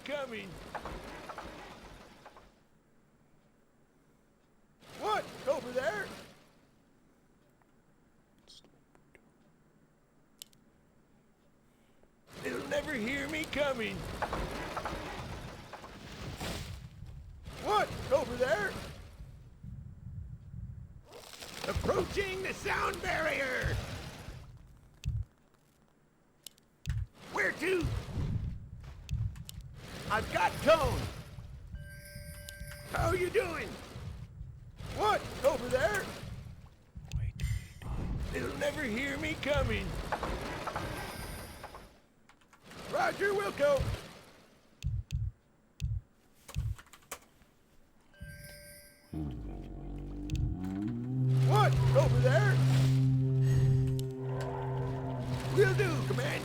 coming. What? Over there? They'll never hear me coming. What? Over there? Approaching the sound barrier! Where to? I've got tone. How you doing? What? Over there? They'll never hear me coming. Roger, Wilco. What? Over there? Will do, Commander.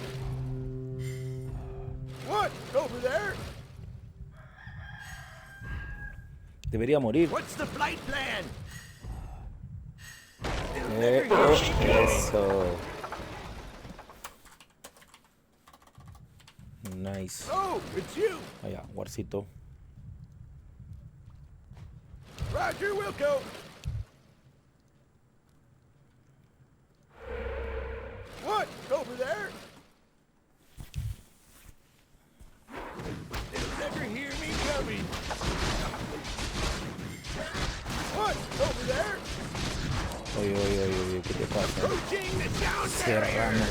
What? Over there? Debería morir. What's the flight plan? Eso. Nice. Oh, it's you. Vaya, Warcito. Roger, Wilco. What? Over there? They'll never hear me coming. What? Over there? Oye, oye, oye, oye, ¿qué te pasa? Approaching the sound barrier. Serrano.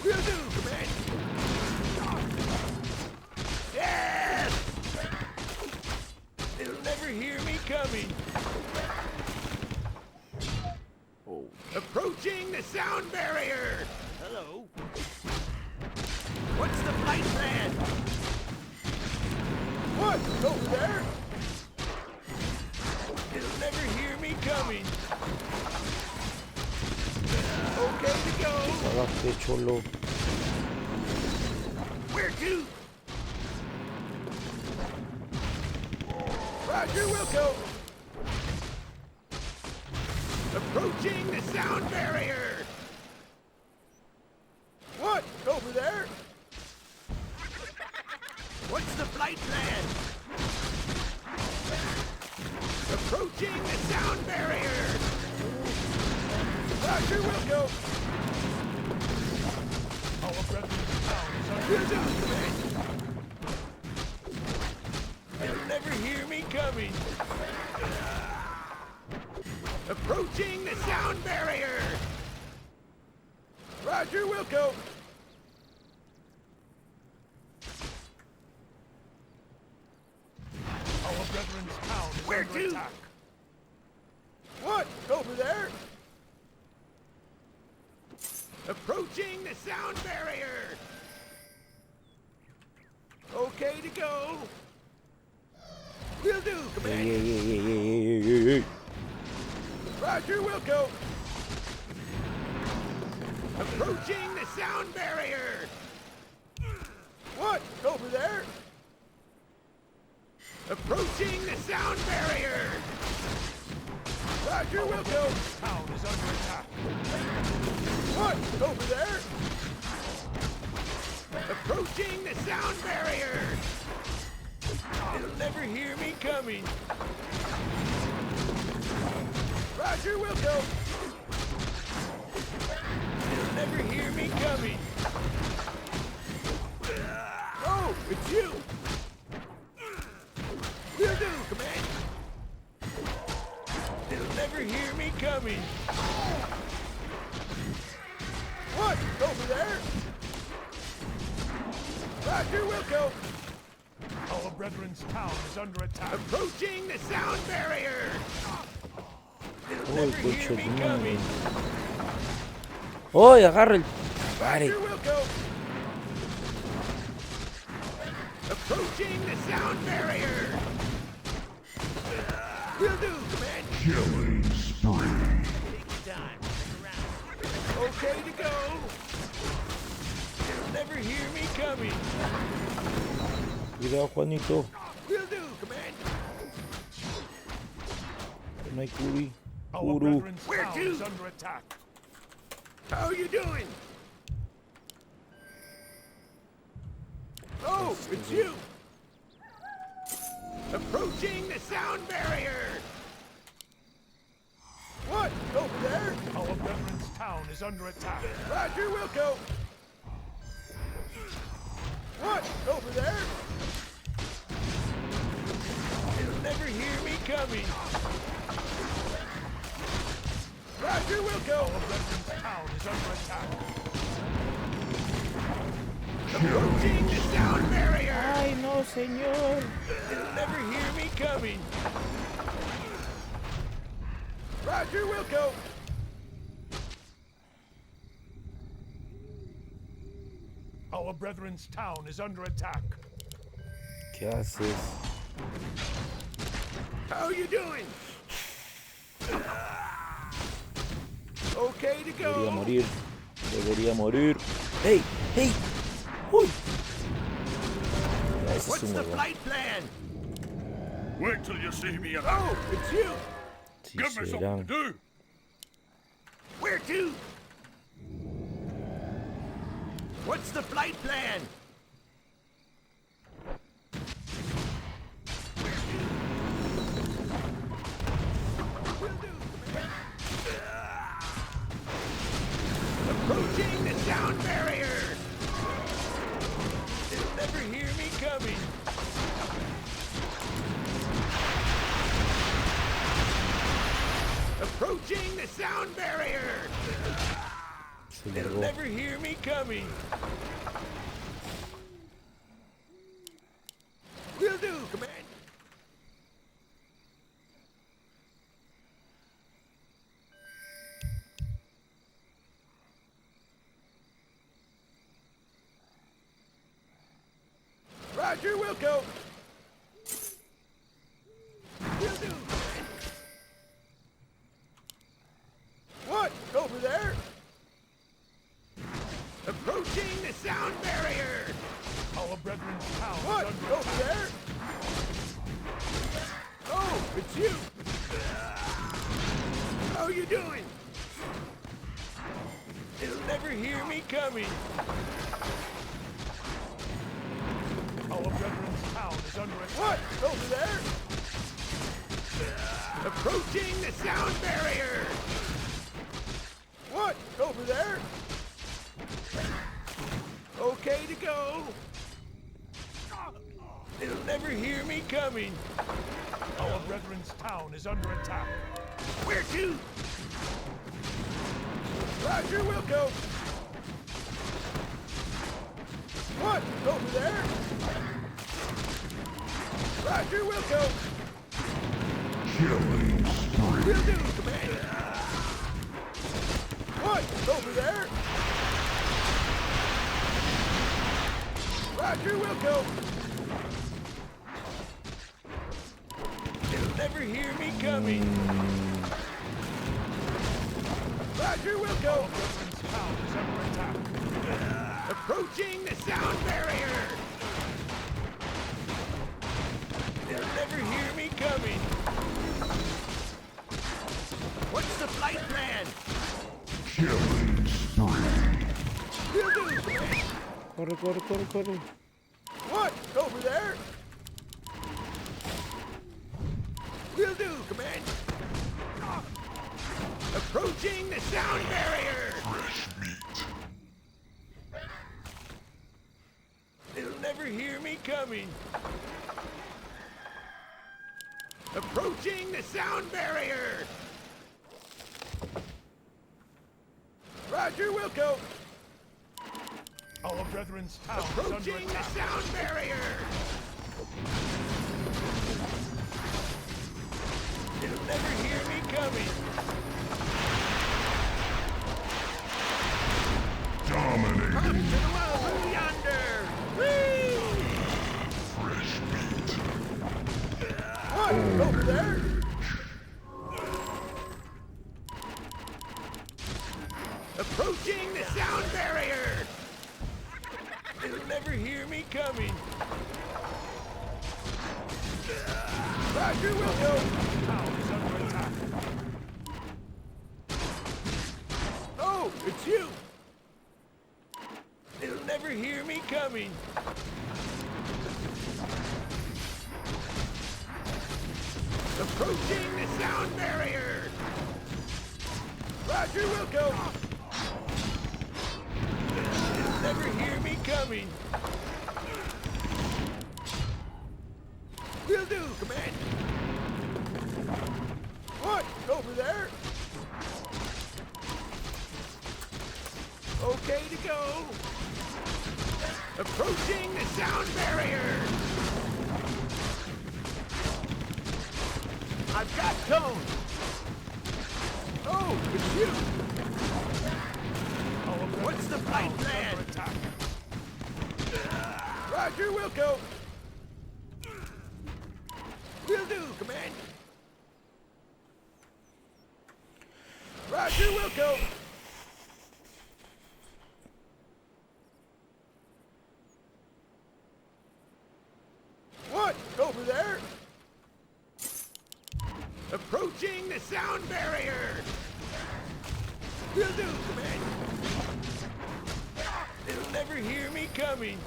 Will do, Command. Yes! They'll never hear me coming. Oh. Approaching the sound barrier. Hello. What's the flight plan? What? Over there? They'll never hear me coming. Okay to go. Cagaste, cholo. Where to? Roger, Wilco. Approaching the sound barrier. What? Over there? What's the flight plan? Approaching the sound barrier. Roger, Wilco. Our brethren's town is under attack. They'll never hear me coming. Approaching the sound barrier. Roger, Wilco. Our brethren's town is Where under to? attack. What? Over there? Approaching the sound barrier. Okay to go. Will do, Ey, Commander. ey, ey, ey, ey, ey, ey. Roger, Wilco. Approaching the sound barrier. What? Over there? Approaching the sound barrier. Roger, Wilco. Town is under attack. What? Over there? Approaching the sound barrier. They'll never hear me coming. Roger, Wilco. They'll never hear me coming. Oh, it's you. Will do, Command. They'll never hear me coming. What? Over there? Roger, Wilco. Our brethren's town is under attack. Approaching the sound barrier. They'll Uy, never hear coche me de madre. coming. ¡Oye, agarra el... Pare! Roger, Wilco. Approaching the sound barrier. Will do, Command. Killing spree. Take your time. Hang around. Okay to go. They'll never hear me coming. Cuidado, Juanito. Will do, Command. No hay curi. Our Curu. brethren's town is under attack. How you doing? Oh, it's you! Approaching the sound barrier! What? Over there? Our brethren's town is under attack. Roger, Wilco! What? Over there? You'll never hear me coming. Roger, Wilco! Our brethren's town is under attack. Approaching the sound barrier! Ay, no, señor. You'll never hear me coming. Roger, Wilco! Our brethren's town is under attack. ¿Qué haces? How you doing? Okay to Debería go. morir. Debería morir. ¡Hey! ¡Hey! ¡Uy! Ya, ese es What's un the huevón. flight plan? Wait till you see me. Oh, it's you. Sí, Give me something to serán. do. Where to? What's the flight plan? Approaching the sound barrier! They'll never hear me coming. Approaching the sound barrier! Se They'll largó. never hear me coming. Will do, Command. Roger, Wilco. Will do. What? Over there? Approaching the sound barrier! Our brethren's town what? Is under over attack. There? Oh, it's you! How you doing? They'll never hear me coming. Our brethren's town is under attack. What? Over there? Approaching the sound barrier! What? Over there? Okay to go. They'll never hear me coming. Our brethren's town is under attack. Where to? Roger, Wilco. What? Over there? Roger, Wilco. Killing spree. Will do, Commander. What? Over there? Roger, Wilco. They'll never hear me coming. Roger, Wilco. Brethren's town is under attack. Approaching the sound barrier. They'll never hear me coming. What's the flight plan? Killing spree. Will do, Commander. Corre, corre, corre, corre. What? Over there? Will do, Command. Approaching the sound barrier! Fresh meat. They'll never hear me coming. Approaching the sound barrier! Roger, Wilco! Our brethren's town approaching the sound barrier! They'll never hear me coming. Dominating. Come to the world yonder! Whee! Fresh meat. What? Over there? Approaching the sound barrier! They'll never hear me coming. Roger, Wilco! Town is under attack. Oh, it's you! They'll never hear me coming. Approaching the sound barrier! Roger, Wilco! They'll never hear me coming! Will do, Command! What? Over there? Okay to go! Approaching the sound barrier! I've got tone! Oh, it's you! What's the fight plan? Roger, Wilco! Will do, Command! Roger, Wilco! What? Over there? Approaching the sound barrier! Will do, Command! They'll never hear me coming!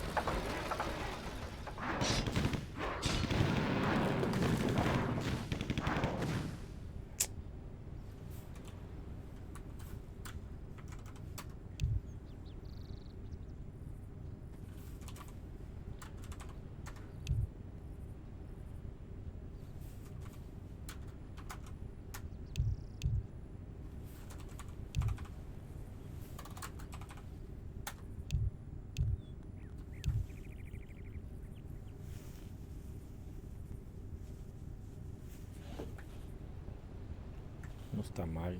No está mal.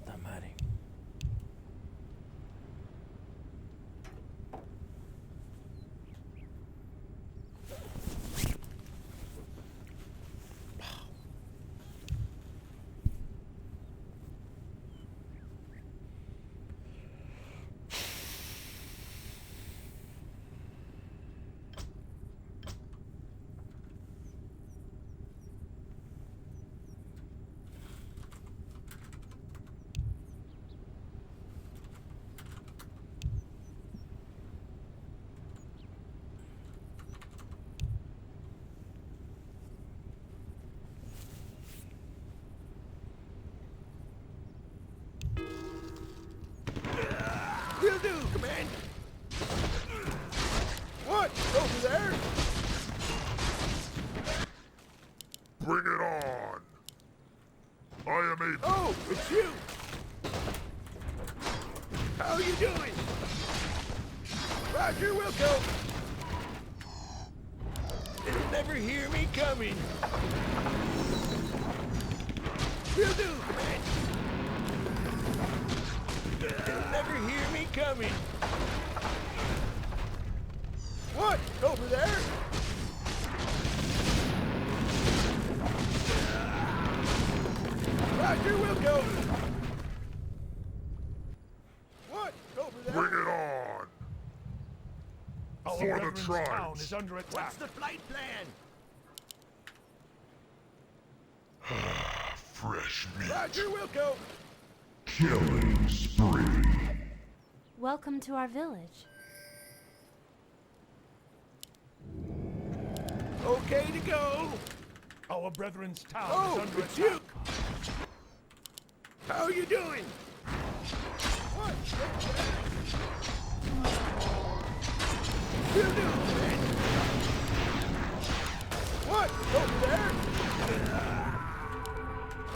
Puta madre. Will do, Command! What? Over there? Bring it on! I am able. Oh, it's you! How you doing? Roger, Wilco! They'll never hear me coming! Will do, Command! They'll never hear me coming! What? Over there? Roger, Wilco! What? Over there? Bring it on! Our For the brethren's tribes. town is under attack. What's the flight plan? Fresh meat. Roger, Wilco! Killing spree. Welcome to our village. Okay to go! Our brethren's town is under it's attack. How you doing? What? You do, man. What? Over there?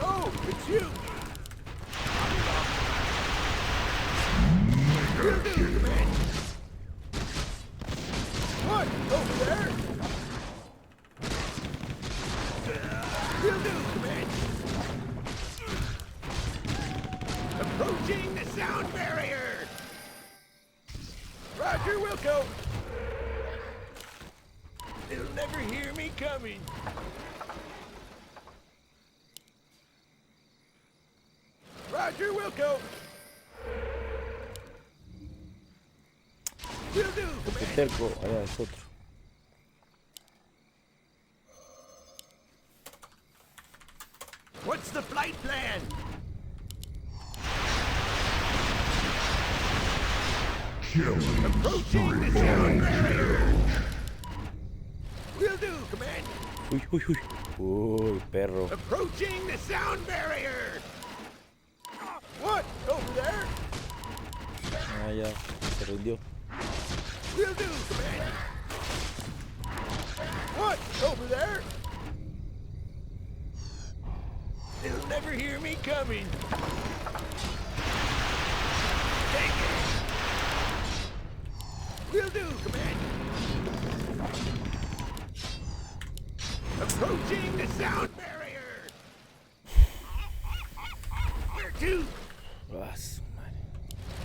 Oh, it's you. You do, man. What? Over there? You do, man. Approaching the sound barrier! Roger, Wilco! They'll never hear me coming! Roger, Wilco. Will do, Qué Commander. terco. Allá es otro. What's the flight plan? Killing Approaching the spree. sound barrier. Will do, Commander. Uy, uy, uy. Uy, perro. Approaching the sound barrier. What? Over there? Ah, ya. Se rindió. Will do, Commander. What? Over there? They'll never hear me coming. Take it. Will do, Commander. Approaching the sound barrier. Where to? Ah, su madre.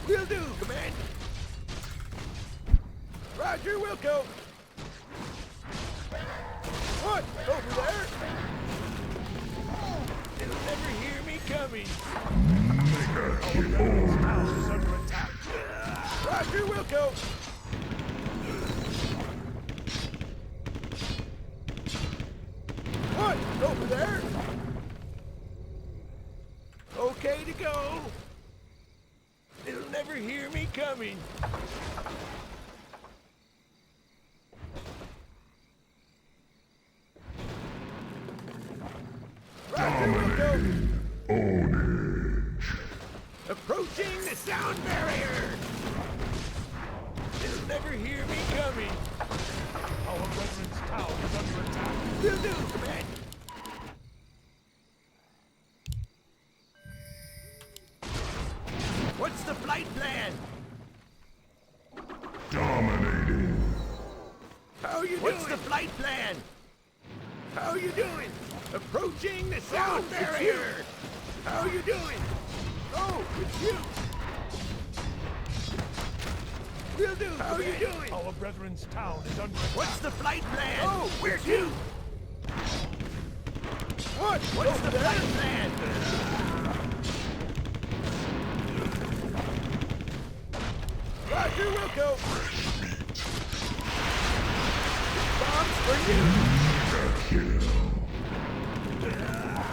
Will do, Commander. Roger, Wilco. What? Over there? They'll never hear me coming. Mega House is under attack. Roger, Wilco. What? Over there? Okay to go. They'll never hear me coming. Roger, Wilco. ownage. Approaching the sound barrier! They'll never hear me coming. Our brethren's town is under attack. Will do, Commander. What's the flight plan? Dominating. How you What's doing? The flight plan? How you doing? Approaching the sound barrier! How you doing? Oh, it's you! Will do, How you doing? Our brethren's town is under attack. What's the flight plan? Oh, where's you? What's the flight plan? Roger, Wilco. Bombs for you. Kill.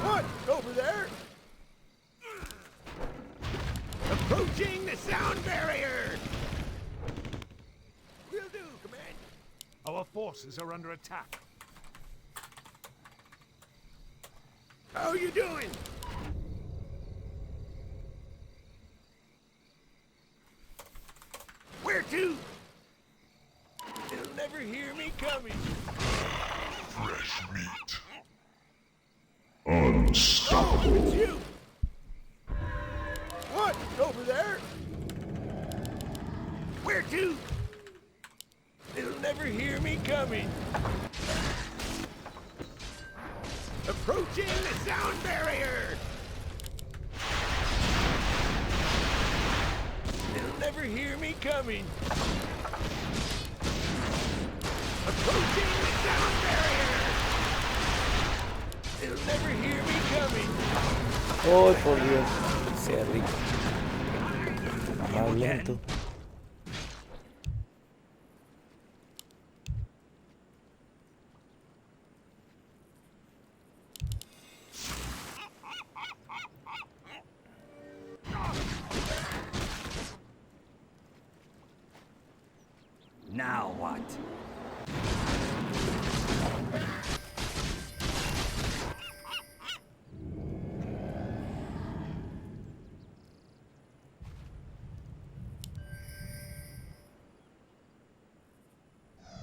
What? Over there? Approaching the sound barrier. Will do, Commander. Our forces are under attack. How you doing? Where to? They'll never hear me coming. Fresh meat. Oh, Unstoppable. it's you! What? Over there? Where to? They'll never hear me coming. Approaching the sound barrier! They'll never hear me coming. Approaching the sound barrier! They'll never hear me coming. Oh, por Dios. Sea rico. Más lento. Now what?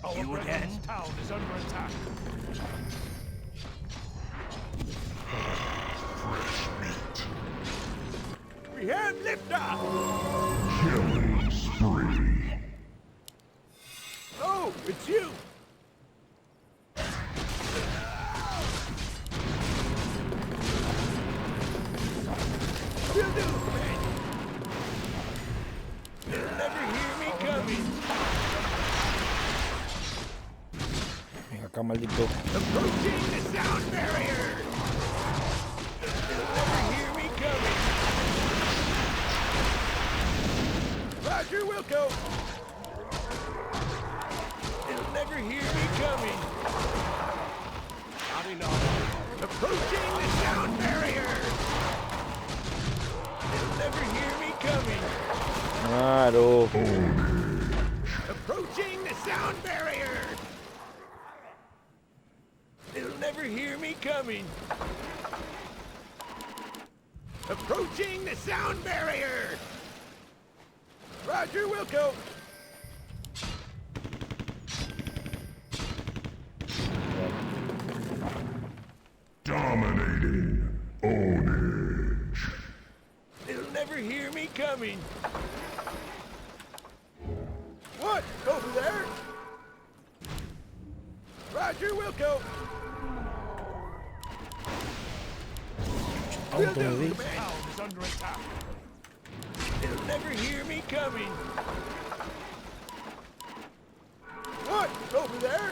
Our You brethren's again? town is under attack. Fresh meat. We have liftoff! Killing spree. Oh, it's you! Will do, Commander! They'll never hear me coming! Venga acá, maldito. Approaching the sound barrier! They'll never hear me coming! Roger, Wilco. They'll never hear me coming. Not enough. Approaching the sound barrier. They'll never hear me coming. Claro. Approaching the sound barrier. They'll never hear me coming. Approaching the sound barrier. Roger, Wilco. Dominating. Ownage. They'll never hear me coming. What? Over there? Roger, Wilco. Will do, Auto, command. Town is under attack. They'll never hear me coming. What? Over there?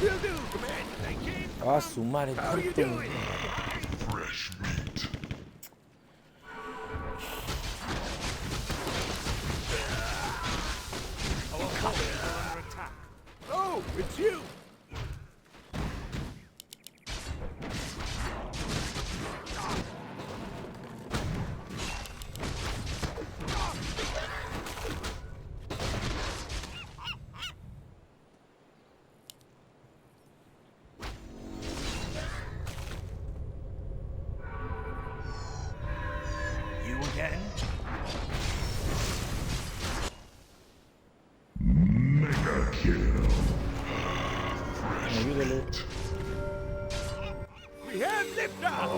Will do, command. Thank you. Ah, su madre. How you puto. doing? Fresh meat. Our forces are under attack. Oh, it's you. You again? Mega kill. Ayúdale. We have liftoff.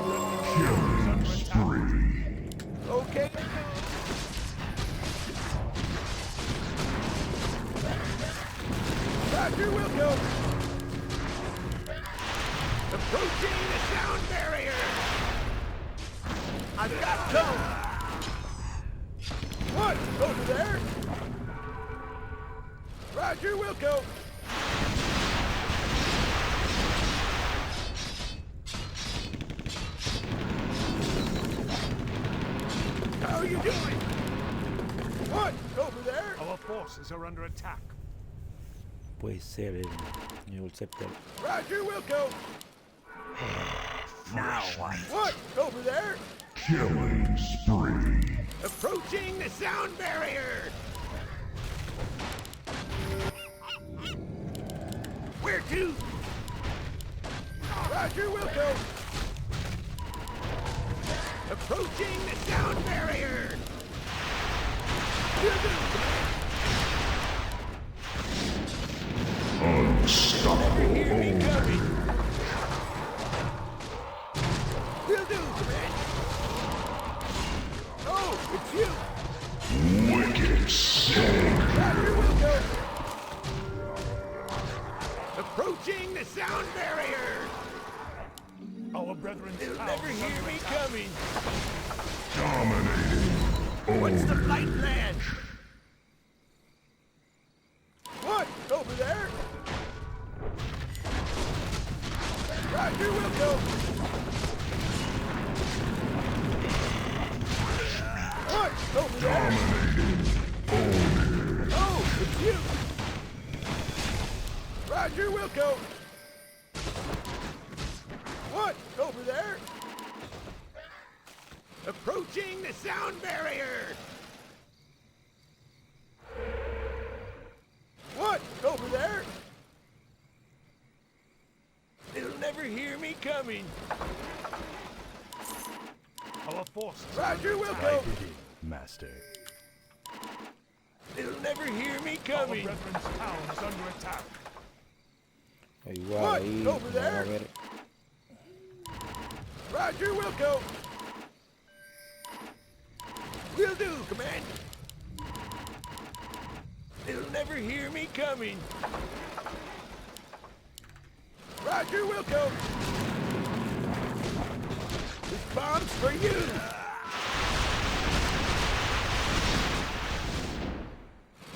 Killing spree. Okay. Roger, Wilco. Approaching the sound barrier. I've got code. What? Over there? Roger, Wilco. How are you doing? What? Over there? Our forces are under attack. Puede ser el scepter. Roger, Wilco. Now what? What? Over there? Killing spree. Approaching the sound barrier. Where to? Roger, Wilco. Approaching the sound barrier. Will do, command. Unstoppable. Hear me coming. Will do, command. Oh, it's you. Wicked sick. Roger, Wilco. Approaching the sound barrier. Our brethren's They'll town never is hear under me attack. coming. Dominating. What's the flight plan? What? Over there? Roger, Wilco. What? Over there? Dominating. Oh, it's you. Roger, Wilco. What? Over there? Approaching the sound barrier. What? Over there? They'll never hear me coming. Our forces Roger, are under Wilco. attack. Master. They'll never hear me Our coming. brethren's town is under attack. Igual What? ahí. Over Vamos there? a ver. Roger, Wilco. Will do, command. They'll never hear me coming. Roger, Wilco. This bomb's for you.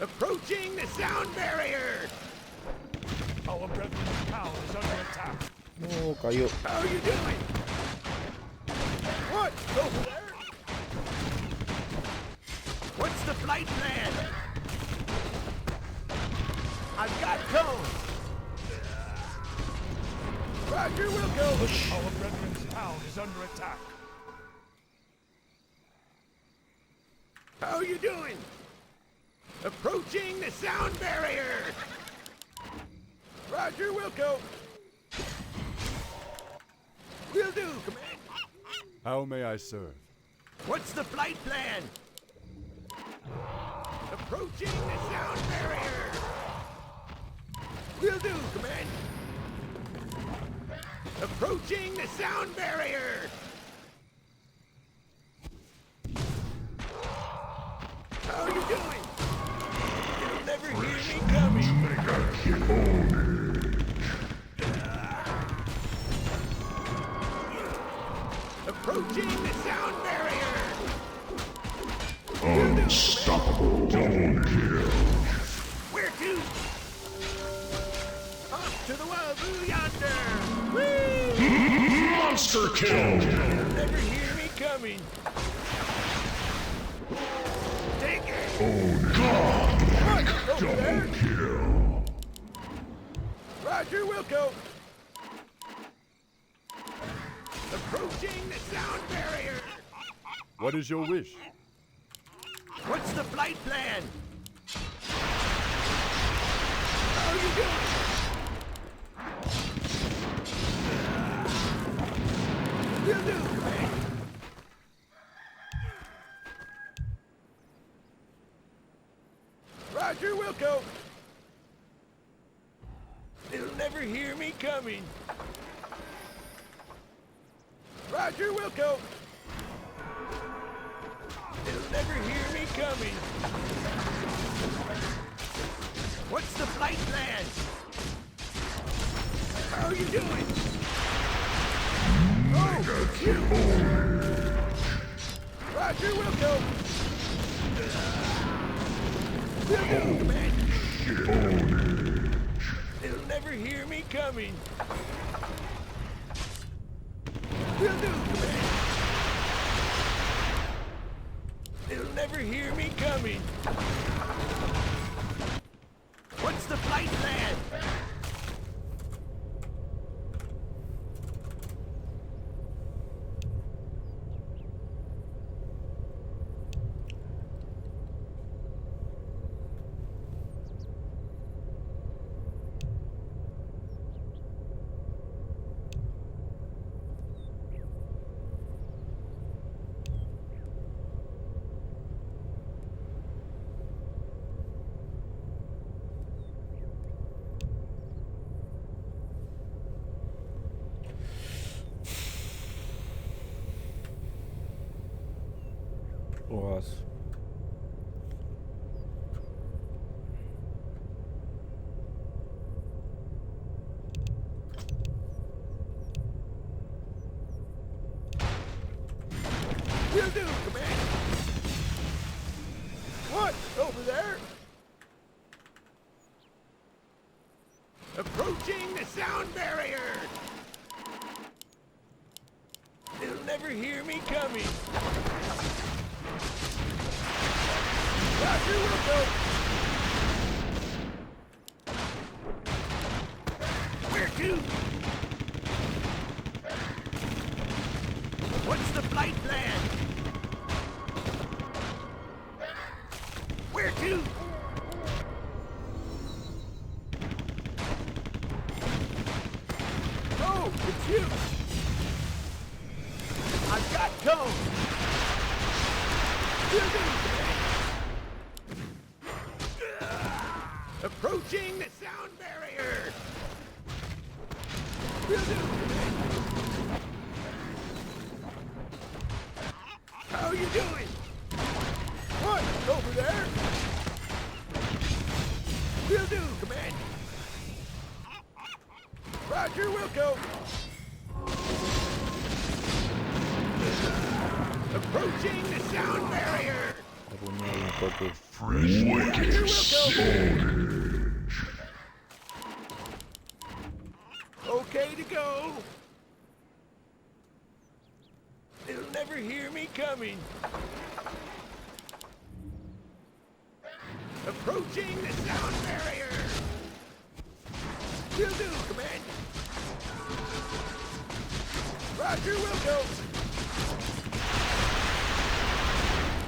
Approaching the sound barrier. Our brethren's town is under attack. No, cayó. How are you doing? What? Over there? flight plan? I've got cone. Roger, we'll go. Push. Our brethren's town is under attack. How you doing? Approaching the sound barrier. Roger, we'll go. Will do, Command. How may I serve? What's the flight plan? Approaching the sound barrier. Will do, Command. Approaching the sound barrier. How you doing? You'll never hear me coming. Mega kill. Approaching the sound barrier. Unstoppable. Double kill. Where to? Off to the wazoo yonder. Whee! Monster kill. You'll never hear me coming. Take it. Oh God. What? Over there? Double kill. Roger, Wilco. Approaching the sound barrier. What is your wish? What's the flight plan? How you doing? Will do, Command. Roger, Wilco. They'll never hear me coming. Roger, Wilco. They'll never hear me coming. What's the flight plan? How you doing? Oh, it's you. Roger, Wilco. Will do, Command. They'll never hear me coming. Will do, Command. They'll never hear me coming. What's the flight plan? Was. Will do, Command. What? Over there? Approaching the sound barrier. They'll never hear me coming. Roger, we'll go. Where to? What's the flight plan? Where to? Oh, it's you. I've got cone. Will do, Command. Approaching the sound barrier. Will do, Command. How you doing? What? Over there? Will do, Command. Roger, Wilco. Approaching the sound barrier. Arruinar un poco. Wicked savage. Okay to go. They'll never hear me coming. Approaching the sound barrier. Will do, Command. Roger, will go.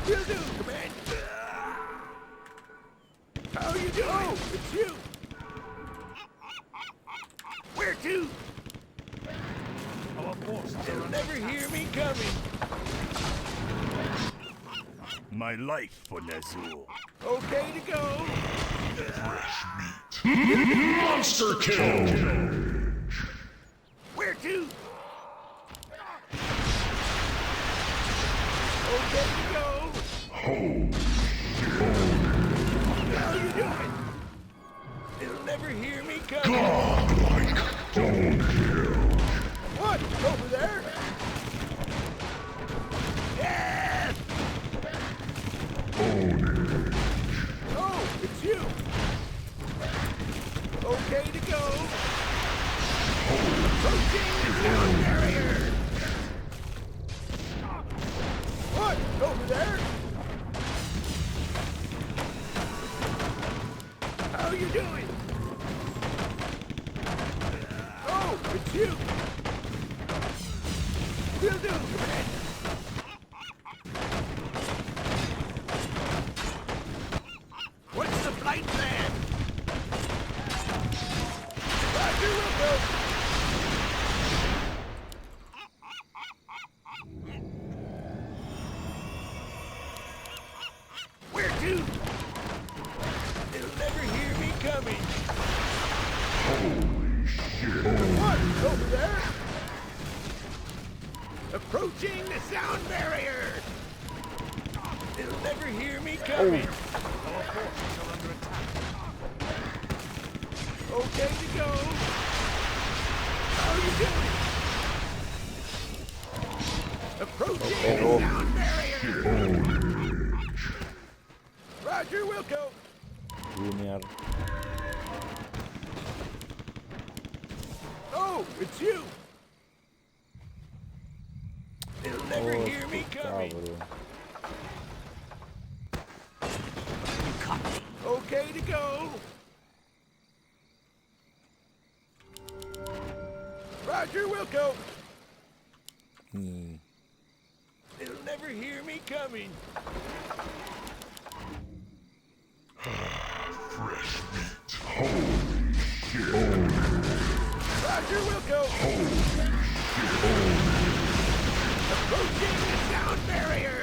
Will do, Command. How you doing? Oh, it's you. Where to? Our forces are They'll under never attack. hear me coming. My life for Nazul. Okay to go. Monster kill! Where to? Okay to go. How you doing? They'll never hear me coming. Godlike double kill! What? Over there? Yes! Oh, it's you. Okay to go. Approaching the sound barrier. What? Over there? How you doing? Oh, it's you. Will do, Commander. What's the flight plan? Roger, will go. Where to? They'll never hear me coming. Holy shit! What? Over there? Approaching the sound barrier. They'll never hear me coming. Our forces are under attack. Okay to go. How you doing? Approaching the sound barrier. Roger, Wilco. Junior. Oh, it's you. They'll never Oh, hear me coming. cabrón. Okay to go. Roger, Wilco. They'll never hear me coming. Fresh meat! Holy shit! Roger, Wilco. Approaching the sound barrier.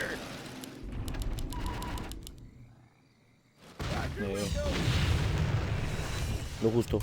Roger, Wilco. Lo justo.